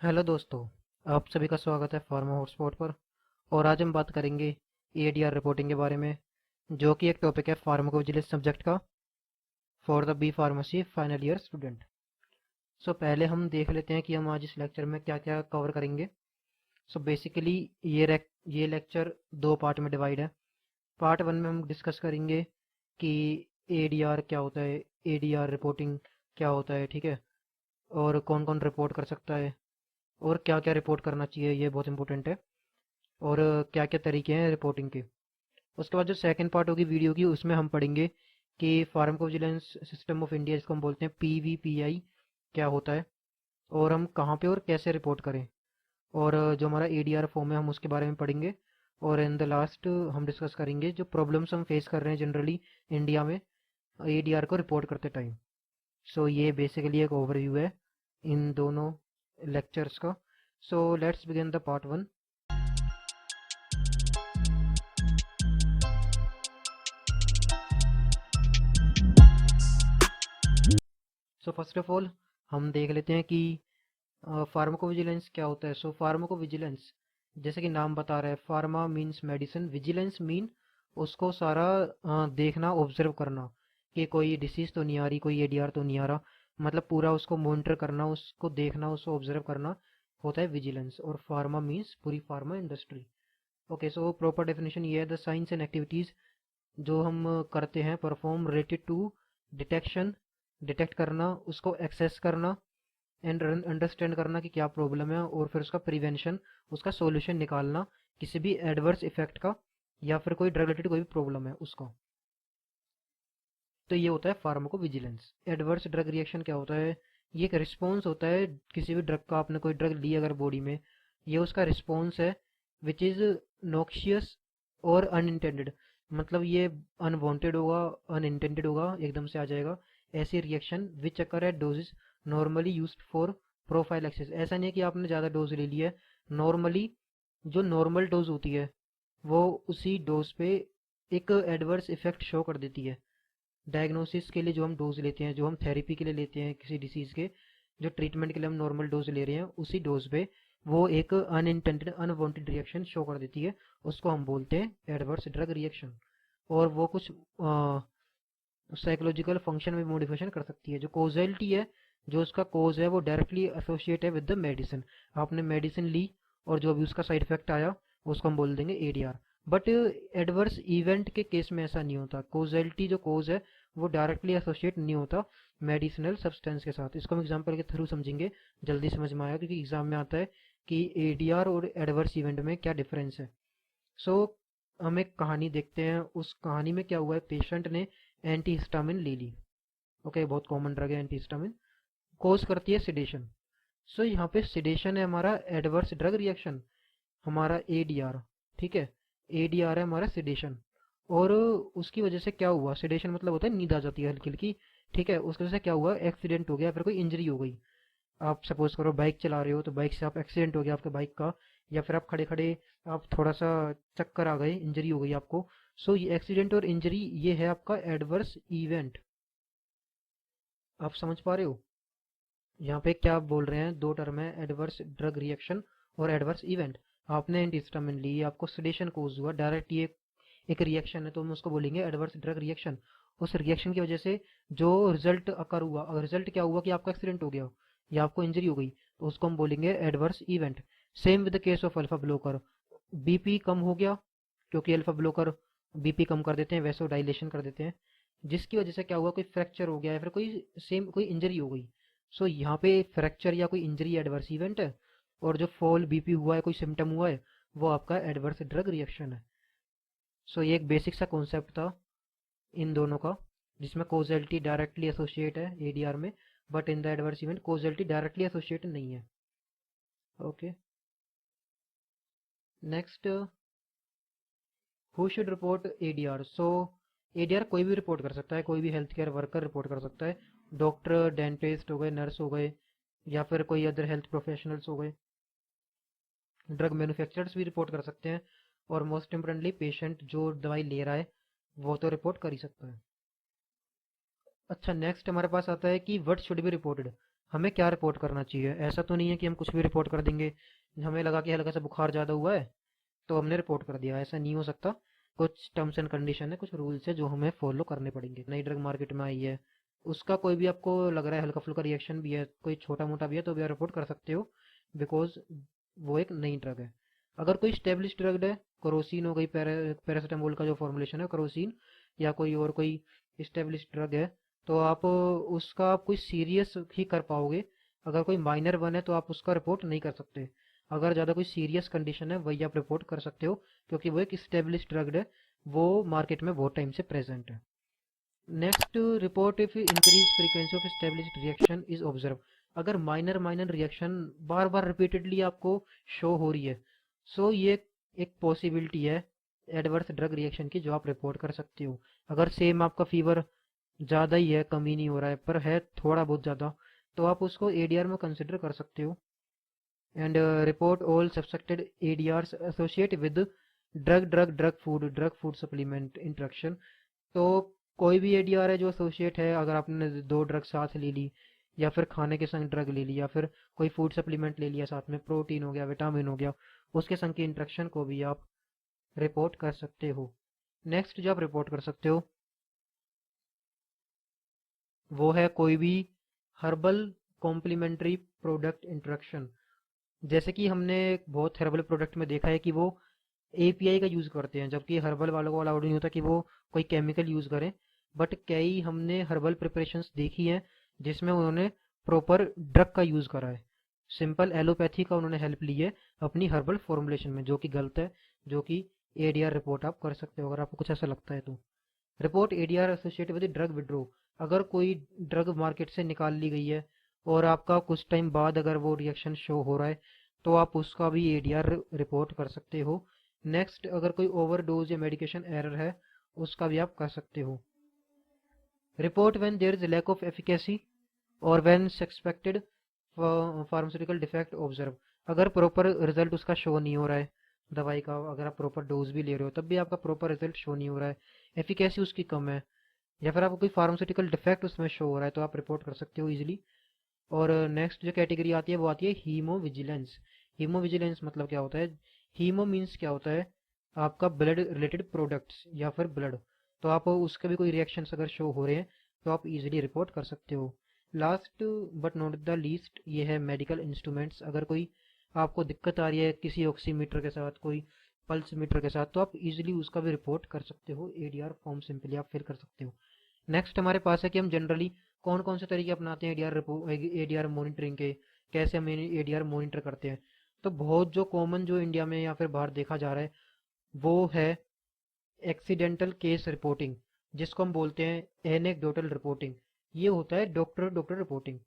Hello दोस्तों। आप सभी का स्वागत है फार्मा हॉटस्पॉट पर। और आज हम बात करेंगे एडीआर रिपोर्टिंग के बारे में, जो कि एक टॉपिक है फार्माकोविजिलेंस सब्जेक्ट का for the B pharmacy final year student. So पहले हम देख लेते हैं कि हम आज इस लेक्चर में क्या क्या कवर करेंगे। सो बेसिकली ये लेक्चर दो पार्ट में डिवाइड है। पार्ट वन में हम डिस्कस करेंगे कि एडीआर क्या होता है, एडीआर रिपोर्टिंग क्या होता है, ठीक है, और कौन कौन रिपोर्ट कर सकता है और क्या क्या रिपोर्ट करना चाहिए, ये बहुत इंपॉर्टेंट है। और क्या-क्या तरीके हैं रिपोर्टिंग के। उसके बाद जो सेकंड पार्ट होगी वीडियो की, उसमें हम पढ़ेंगे कि फार्माकोविजिलेंस सिस्टम ऑफ इंडिया, जिसको हम बोलते हैं पीवीपीआई, क्या होता है और हम कहाँ पे और कैसे रिपोर्ट करें। और जो हमारा एडीआर फॉर्म है हम उसके बारे में पढ़ेंगे। और इन द लास्ट हम डिस्कस करेंगे जो प्रॉब्लम्स हम फेस कर रहे हैं जनरली इंडिया में एडीआर को रिपोर्ट करते टाइम। सो ये बेसिकली एक ओवरव्यू है इन दोनों लेक्चर्स का। So let's begin the part one. So first of all हम देख लेते हैं कि फार्माकोविजिलेंस क्या होता है। सो फार्माकोविजिलेंस, जैसे कि नाम बता रहा है, pharma means medicine, vigilance mean उसको सारा देखना, ऑब्जर्व करना कि कोई डिसीज तो नहीं आ रही, कोई एडीआर तो नहीं आ रहा, मतलब पूरा उसको मॉनिटर करना, उसको देखना, उसको ऑब्जर्व करना होता है विजिलेंस। और फार्मा मीन्स पूरी pharma industry. Okay, so proper definition ये है, द साइंस एंड एक्टिविटीज जो हम करते हैं perform related to detection, detect करना, उसको एक्सेस करना एंड अंडरस्टैंड करना कि क्या प्रॉब्लम है, और फिर उसका प्रिवेंशन, उसका सॉल्यूशन निकालना किसी भी एडवर्स इफेक्ट का, या फिर कोई ड्रग रिलेटेड कोई भी प्रॉब्लम है उसका। तो ये होता है फार्माकोविजिलेंस। एडवर्स ड्रग रिएक्शन क्या होता है? ये एक रिस्पॉन्स होता है किसी भी ड्रग का। आपने कोई ड्रग ली अगर बॉडी में, ये उसका रिस्पॉन्स है विच इज नॉक्शियस और अनइंटेंडेड। मतलब ये अनवांटेड होगा, अनइंटेंडेड होगा, एकदम से आ जाएगा। ऐसी reaction which occur at doses normally used for prophylaxis. ऐसा नहीं है कि आपने ज़्यादा डोज ले ली है। नॉर्मली जो नॉर्मल डोज होती है वो उसी डोज पे एक एडवर्स इफेक्ट शो कर देती है। डायग्नोसिस के लिए जो हम डोज लेते हैं, जो हम थेरेपी के लिए लेते हैं किसी डिसीज़ के, जो ट्रीटमेंट के लिए हम नॉर्मल डोज ले रहे हैं, उसी डोज पे वो एक अनइंटेंडेड अनवांटेड रिएक्शन शो कर देती है। उसको हम बोलते हैं एडवर्स ड्रग रिएक्शन। और वो कुछ साइकोलॉजिकल फंक्शन में मॉडिफिकेशन कर सकती है। जो कोजेलिटी है, जो उसका कोज है, वो डायरेक्टली एसोसिएट है विद द मेडिसिन। आपने मेडिसिन ली और जो भी उसका साइड इफेक्ट आया उसको हम बोल देंगे एडीआर। बट एडवर्स इवेंट के केस में ऐसा नहीं होता। कोजेलिटी जो कोज है वो डायरेक्टली एसोसिएट नहीं होता मेडिसिनल सब्सटेंस के साथ। इसको हम एग्जांपल के थ्रू समझेंगे, जल्दी समझ में आया, क्योंकि एग्जाम में आता है कि एडीआर और एडवर्स इवेंट में क्या डिफरेंस है। सो हम एक कहानी देखते हैं। उस कहानी में क्या हुआ है, पेशेंट ने एंटीहिस्टामिन ले ली। ओके, बहुत कॉमन ड्रग है एंटीहिस्टामिन, कोज करती है सिडेशन। सो यहाँ पे सिडेशन है हमारा एडवर्स ड्रग रिएक्शन, हमारा एडीआर। ठीक है, एडीआर है हमारा सिडेशन। और उसकी वजह से क्या हुआ, सिडेशन मतलब होता है नींद आ जाती है हल्की हल्की। ठीक है, उसकी वजह से क्या हुआ, एक्सीडेंट हो गया, फिर कोई इंजरी हो गई। आप सपोज करो बाइक चला रहे हो, तो बाइक से आप एक्सीडेंट हो गया आपके बाइक का, या फिर आप खड़े खड़े आप थोड़ा सा चक्कर आ गए, इंजरी हो गई आपको। सो ये एक्सीडेंट और इंजरी, ये है आपका एडवर्स इवेंट। आप समझ पा रहे हो यहाँ पे क्या बोल रहे हैं? दो टर्म है, एडवर्स ड्रग रिएक्शन और एडवर्स इवेंट। आपने एंटीहिस्टामिन ली, आपको सेडेशन कोज हुआ, डायरेक्ट ये एक रिएक्शन है, तो हम उसको बोलेंगे एडवर्स ड्रग रिएक्शन। उस रिएक्शन की वजह से जो रिजल्ट अकर हुआ, अगर रिजल्ट क्या हुआ कि आपका एक्सीडेंट हो गया या आपको इंजरी हो गई, तो उसको हम बोलेंगे adverse event. Same with the case of alpha blocker. BP कम हो गया, क्योंकि अल्फा ब्लोकर बीपी कम कर देते हैं, वैसो डायलेशन कर देते हैं, जिसकी वजह से क्या हुआ, कोई फ्रैक्चर हो गया या फिर कोई इंजरी हो गई। सो यहाँ पे फ्रैक्चर या कोई इंजरी एडवर्स इवेंट है, और जो फॉल बीपी हुआ है, कोई सिम्टम हुआ है, वो आपका एडवर्स ड्रग रिएक्शन है। सो ये एक बेसिक सा कॉन्सेप्ट था इन दोनों का, जिसमें कोजेलिटी डायरेक्टली एसोसिएट है एडीआर में, but in the adverse event causality directly associate नहीं है। Okay, next, who should report ADR. So ADR कोई भी रिपोर्ट कर सकता है, कोई भी हेल्थ केयर वर्कर रिपोर्ट कर सकता है। डॉक्टर, डेंटिस्ट हो गए, नर्स हो गए, या फिर कोई अदर हेल्थ प्रोफेशनल्स हो गए। ड्रग मैन्युफैक्चरर्स भी रिपोर्ट कर सकते हैं। और मोस्ट इम्पोर्टेंटली पेशेंट जो दवाई ले रहा है वो तो रिपोर्ट कर ही सकता है। अच्छा, नेक्स्ट हमारे पास आता है कि व्हाट शुड बी रिपोर्टेड। हमें क्या रिपोर्ट करना चाहिए। ऐसा तो नहीं है कि हम कुछ भी रिपोर्ट कर देंगे, हमें लगा कि हल्का सा बुखार ज़्यादा हुआ है तो हमने रिपोर्ट कर दिया, ऐसा नहीं हो सकता। कुछ टर्म्स एंड कंडीशन है, कुछ रूल्स है जो हमें फॉलो करने पड़ेंगे। नई ड्रग मार्केट में आई है, उसका कोई भी आपको लग रहा है हल्का फुल्का रिएक्शन भी है, कोई छोटा मोटा भी है, तो भी आप रिपोर्ट कर सकते हो, बिकॉज वो एक नई ड्रग है। अगर कोई स्टेब्लिश ड्रग है, क्रोसिन हो गई, पैरासीटामोल का जो फॉर्मुलेशन है क्रोसिन, या कोई और कोई स्टेब्लिश ड्रग है, तो आप उसका आप कोई सीरियस ही कर पाओगे। अगर कोई माइनर वन है तो आप उसका रिपोर्ट नहीं कर सकते। अगर ज़्यादा कोई सीरियस कंडीशन है वही आप रिपोर्ट कर सकते हो, क्योंकि वो एक स्टेब्लिश ड्रग है, वो मार्केट में बहुत टाइम से प्रेजेंट है। Next, report if increase frequency of established reaction is observe. अगर माइनर माइनर रिएक्शन बार बार रिपीटेडली आपको शो हो रही है, सो ये एक पॉसिबिलिटी है एडवर्स ड्रग रिएक्शन की, जो आप रिपोर्ट कर सकते हो। अगर सेम आपका फीवर ज़्यादा ही है, कमी नहीं हो रहा है, पर है थोड़ा बहुत ज़्यादा, तो आप उसको एडीआर में कंसिडर कर सकते हो। And report all suspected ADRs associate with drug food supplement interaction. तो कोई भी एडीआर है जो एसोसिएट है, अगर आपने दो ड्रग साथ ले ली, या फिर खाने के संग ड्रग ले ली, या फिर कोई फूड सप्लीमेंट ले लिया साथ में, प्रोटीन हो गया, विटामिन हो गया, उसके संग की इंट्रक्शन को भी आप रिपोर्ट कर सकते हो। नेक्स्ट जो आप रिपोर्ट कर सकते हो वो है कोई भी हर्बल कॉम्प्लीमेंट्री प्रोडक्ट इंट्रक्शन। जैसे कि हमने बहुत हर्बल प्रोडक्ट में देखा है कि वो एपीआई का यूज़ करते हैं, जबकि हर्बल वालों को अलाउड नहीं होता कि वो कोई केमिकल यूज़ करें। बट कई हमने हर्बल प्रिपरेशंस देखी हैं जिसमें उन्होंने प्रॉपर ड्रग का यूज़ करा है, सिंपल एलोपैथी का उन्होंने हेल्प ली है अपनी हर्बल फॉर्मुलेशन में, जो कि गलत है, जो कि एडीआर रिपोर्ट आप कर सकते हो अगर आपको कुछ ऐसा लगता है तो। Report ADR associated with drug withdraw. अगर कोई ड्रग मार्केट से निकाल ली गई है और आपका कुछ टाइम बाद अगर वो रिएक्शन शो हो रहा है, तो आप उसका भी एडीआर रिपोर्ट कर सकते हो। नेक्स्ट, अगर कोई ओवरडोज या मेडिकेशन एरर है, उसका भी आप कर सकते हो। Report when there is lack of efficacy और when suspected pharmaceutical defect observe. अगर प्रॉपर रिजल्ट उसका शो नहीं हो रहा है दवाई का, अगर आप प्रॉपर डोज भी ले रहे हो तब भी आपका प्रॉपर रिजल्ट शो नहीं हो रहा है, एफिकेसी उसकी कम है, या फिर आपको कोई फार्मास्यूटिकल डिफेक्ट उसमें शो हो रहा है, तो आप रिपोर्ट कर सकते हो इजीली। और नेक्स्ट जो कैटेगरी आती है वो आती है हीमो विजिलेंस। हीमो विजिलेंस मतलब क्या होता है? हीमो मीन्स क्या होता है? आपका ब्लड रिलेटेड प्रोडक्ट्स या फिर ब्लड, तो आप उसके भी कोई रिएक्शंस अगर शो हो रहे हैं तो आप इजीली रिपोर्ट कर सकते हो। Last but not the least, ये है मेडिकल इंस्ट्रूमेंट्स। अगर कोई आपको दिक्कत आ रही है किसी ऑक्सीमीटर के साथ, कोई पल्स मीटर के साथ, तो आप इजीली उसका भी रिपोर्ट कर सकते हो, एडीआर फॉर्म सिंपली आप फिल कर सकते हो। नेक्स्ट हमारे पास है कि हम जनरली कौन कौन से तरीके अपनाते हैं एडीआर मॉनिटरिंग के, कैसे हम एडीआर मॉनिटर करते हैं। तो बहुत जो कॉमन जो इंडिया में या फिर बाहर देखा जा रहा है वो है एक्सीडेंटल केस रिपोर्टिंग, जिसको हम बोलते हैं एनेक्डोटल रिपोर्टिंग। ये होता है डॉक्टर डॉक्टर रिपोर्टिंग।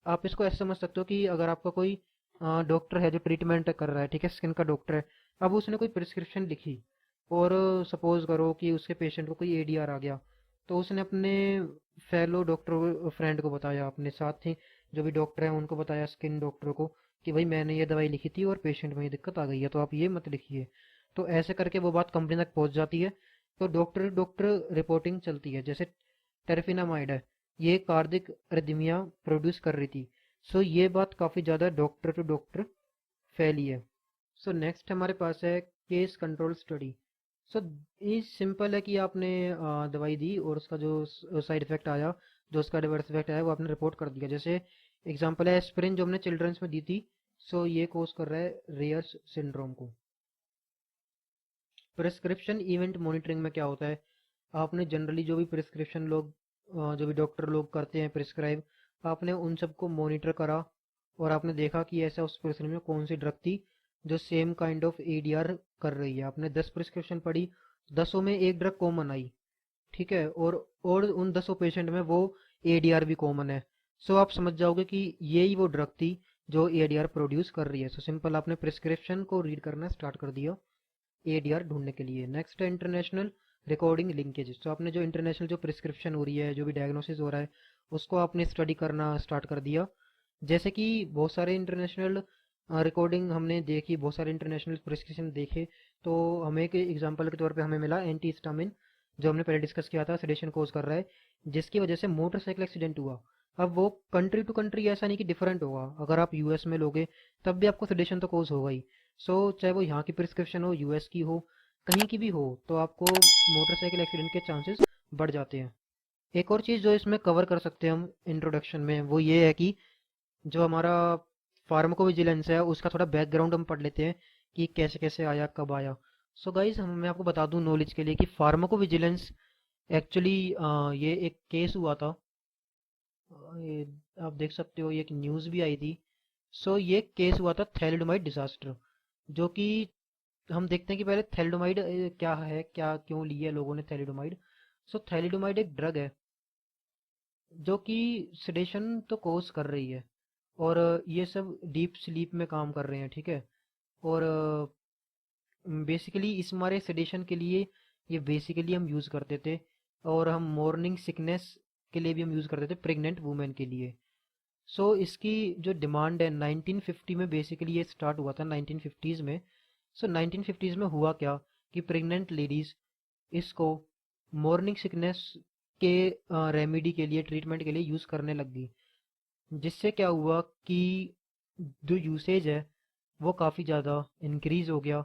आप इसको ऐसे समझ सकते हो कि अगर आपका कोई डॉक्टर है जो ट्रीटमेंट कर रहा है, ठीक है, स्किन का डॉक्टर है, अब उसने कोई प्रिस्क्रिप्शन लिखी, और सपोज करो कि उसके पेशेंट को कोई एडीआर आ गया, तो उसने अपने फेलो डॉक्टर फ्रेंड को बताया, अपने साथ ही जो भी डॉक्टर है उनको बताया, स्किन डॉक्टर को, कि भाई मैंने ये दवाई लिखी थी और पेशेंट में ये दिक्कत आ गई है, तो आप ये मत लिखिए। तो ऐसे करके वो बात कंपनी तक पहुंच जाती है, तो डॉक्टर डॉक्टर रिपोर्टिंग चलती है। जैसे टेरफिनामाइड है, ये कार्डिक अरिदमिया प्रोड्यूस कर रही थी, सो ये बात काफ़ी ज़्यादा डॉक्टर टू डॉक्टर फैली है। सो नेक्स्ट हमारे पास है केस कंट्रोल स्टडी। सो ये सिंपल है कि आपने दवाई दी और उसका जो साइड इफेक्ट आया, जो उसका एडवर्स इफेक्ट आया, वो आपने रिपोर्ट कर दिया। जैसे एग्जांपल है एस्पिरिन जो हमने चिल्ड्रंस में दी थी, सो ये कोस कर रहा है रेयर्स सिंड्रोम को। प्रिस्क्रिप्शन इवेंट मॉनिटरिंग में क्या होता है? आपने जनरली जो भी प्रिस्क्रिप्शन लोग जो भी डॉक्टर लोग करते हैं प्रिस्क्राइब, आपने उन सबको मॉनिटर करा और आपने देखा कि ऐसा उस प्रिस्क्रिप्शन में कौन सी ड्रग थी जो सेम काइंड ऑफ एडीआर कर रही है। आपने 10 प्रिस्क्रिप्शन पढ़ी, 10 में एक ड्रग कॉमन आई, ठीक है, और उन 10 पेशेंट में वो एडीआर भी कॉमन है, सो आप समझ जाओगे कि यही वो ड्रग थी जो एडीआर प्रोड्यूस कर रही है। सो सिंपल आपने प्रिस्क्रिप्शन को रीड करना स्टार्ट कर दिया एडीआर ढूंढने के लिए। नेक्स्ट है इंटरनेशनल रिकॉर्डिंग लिंकेजेस। तो आपने जो इंटरनेशनल जो प्रिस्क्रिप्शन हो रही है, जो भी डायग्नोसिस हो रहा है, उसको आपने स्टडी करना स्टार्ट कर दिया। जैसे कि बहुत सारे इंटरनेशनल रिकॉर्डिंग हमने देखी, बहुत सारे इंटरनेशनल प्रिस्क्रिप्शन देखे, तो हमें एक एग्जांपल के तौर पे हमें मिला एंटी हिस्टामिन, जो हमने पहले डिस्कस किया था, सेडेशन कोज कर रहा है, जिसकी वजह से मोटरसाइकिल एक्सीडेंट हुआ। अब वो कंट्री टू कंट्री ऐसा नहीं कि डिफरेंट होगा, अगर आप यूएस में लोगे तब भी आपको सेडेशन तो कोज होगा ही। सो चाहे वो यहाँ की प्रिस्क्रिप्शन हो, यूएस की हो, कहीं की भी हो, तो आपको मोटरसाइकिल एक्सीडेंट के चांसेस बढ़ जाते हैं। एक और चीज़ जो इसमें कवर कर सकते हैं हम इंट्रोडक्शन में, वो ये है कि जो हमारा फार्माकोविजिलेंस है उसका थोड़ा बैकग्राउंड हम पढ़ लेते हैं कि कैसे कैसे आया, कब आया। सो गाइज मैं आपको बता दूं नॉलेज के लिए कि फार्माकोविजिलेंस एक्चुअली ये एक केस हुआ था। ये आप देख सकते हो, ये एक न्यूज़ भी आई थी। सो ये केस हुआ था थैलिडोमाइड डिजास्टर, जो कि हम देखते हैं कि पहले थैलिडोमाइड क्या है, क्या क्यों लिया लोगों ने थैलिडोमाइड। सो थैलिडोमाइड एक ड्रग है जो कि सेडेशन तो कोज कर रही है, और ये सब डीप स्लीप में काम कर रहे हैं, ठीक है। और बेसिकली इस हमारे सेडेशन के लिए ये बेसिकली हम यूज़ करते थे, और हम मॉर्निंग सिकनेस के लिए भी हम यूज़ करते थे प्रेग्नेंट वुमेन के लिए। सो इसकी जो डिमांड है 1950 में बेसिकली ये स्टार्ट हुआ था, 1950s में। सो 1950s में हुआ क्या कि प्रेग्नेंट लेडीज़ इसको मॉर्निंग सिकनेस के रेमेडी के लिए, ट्रीटमेंट के लिए यूज़ करने लग गई। जिससे क्या हुआ कि जो यूसेज है वो काफ़ी ज़्यादा इंक्रीज हो गया,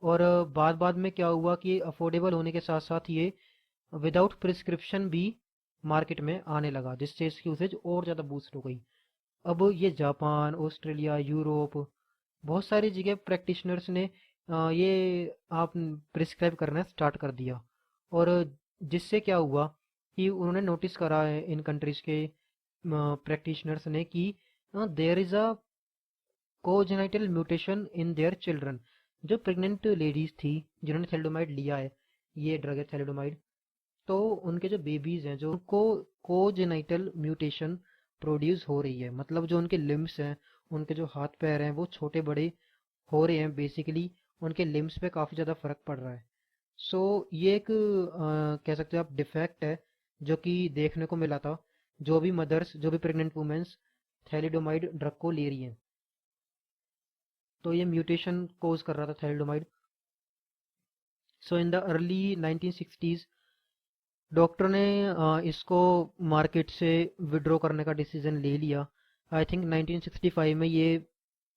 और बाद बाद में क्या हुआ कि अफोर्डेबल होने के साथ साथ ये विदाउट प्रिस्क्रिप्शन भी मार्केट में आने लगा, जिससे इसकी यूसेज और ज़्यादा बूस्ट हो गई। अब ये जापान, ऑस्ट्रेलिया, यूरोप, बहुत सारी जगह प्रैक्टिशनर्स ने ये आप प्रिस्क्राइब करना स्टार्ट कर दिया। और जिससे क्या हुआ कि उन्होंने नोटिस करा है इन कंट्रीज़ के प्रैक्टिशनर्स ने कि there is a congenital mutation in their children. जो प्रेग्नेंट लेडीज थी जिन्होंने थैलिडोमाइड लिया है, ये ड्रग है थैलिडोमाइड, तो उनके जो बेबीज हैं जो उनको कोजेनाइटल म्यूटेशन प्रोड्यूस हो रही है, मतलब जो उनके लिम्स हैं, उनके जो हाथ पैर हैं वो छोटे बड़े हो रहे हैं, बेसिकली उनके लिम्स पे काफ़ी ज़्यादा फर्क पड़ रहा है। सो ये एक कह सकते हो आप डिफेक्ट है जो कि देखने को मिला था, जो भी मदर्स, जो भी प्रेग्नेंट वुमेन्स थैलिडोमाइड ड्रग को ले रही हैं, तो ये म्यूटेशन कोज कर रहा था thalidomide. So in the early 1960s doctor ने इसको मार्केट से विड्रॉ करने का डिसीजन ले लिया। आई थिंक 1965 में ये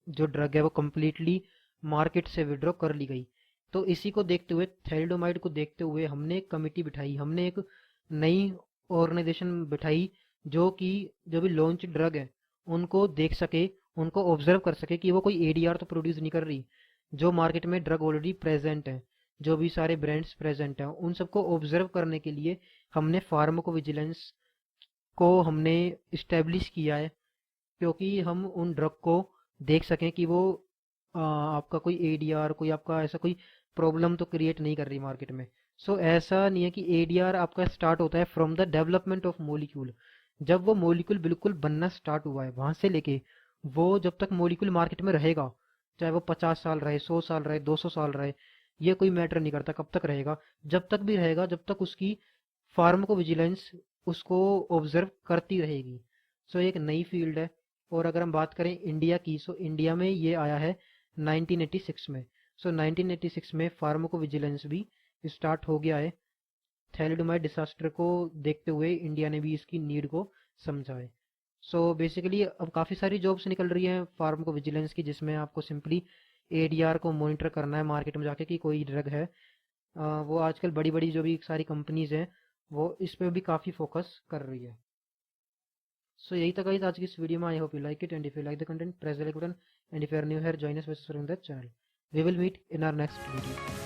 जो ड्रग है वो कम्प्लीटली मार्केट से विड्रॉ कर ली गई। तो इसी को देखते हुए, थैलिडोमाइड को देखते हुए, हमने एक कमिटी बिठाई, हमने एक नई ऑर्गेनाइजेशन बिठाई जो कि जो भी लॉन्च ड्रग है उनको देख सके, उनको ऑब्जर्व कर सके कि वो कोई एडीआर तो प्रोड्यूस नहीं कर रही। जो मार्केट में ड्रग ऑलरेडी प्रेजेंट है, जो भी सारे ब्रांड्स प्रेजेंट हैं, उन सबको ऑब्जर्व करने के लिए हमने फार्माकोविजिलेंस को हमने इस्टेब्लिश किया है, क्योंकि हम उन ड्रग को देख सकें कि वो आपका कोई एडीआर, कोई आपका ऐसा कोई प्रॉब्लम तो क्रिएट नहीं कर रही मार्केट में। सो ऐसा नहीं है कि एडीआर आपका स्टार्ट होता है from the development of molecule. जब वो मोलिक्यूल बिल्कुल बनना स्टार्ट हुआ है वहां से लेके, वो जब तक मोलिक्यूल मार्केट में रहेगा, चाहे वो 50 साल रहे, 100 साल रहे, 200 साल रहे, ये कोई मैटर नहीं करता कब तक रहेगा। जब तक भी रहेगा, जब तक उसकी फार्माकोविजिलेंस उसको ऑब्जर्व करती रहेगी। सो एक नई फील्ड है। और अगर हम बात करें इंडिया की, सो इंडिया में ये आया है 1986 में। सो 1986 में फार्माकोविजिलेंस भी स्टार्ट हो गया है। थैलिडोमाइड डिसास्टर को देखते हुए इंडिया ने भी इसकी नीड को समझा है। सो बेसिकली अब काफ़ी सारी जॉब्स निकल रही हैं फार्माकोविजिलेंस की, जिसमें आपको सिंपली एडीआर को मॉनिटर करना है मार्केट में जाके कि कोई ड्रग है। वो आजकल बड़ी बड़ी जो भी सारी कंपनीज हैं वो इस पे भी काफ़ी फोकस कर रही है। सो यही था गाइस आज की इस वीडियो में। I hope you like it, and if you like the content press the like button, and if you are new here join us by subscribing the channel. We will meet in our next video.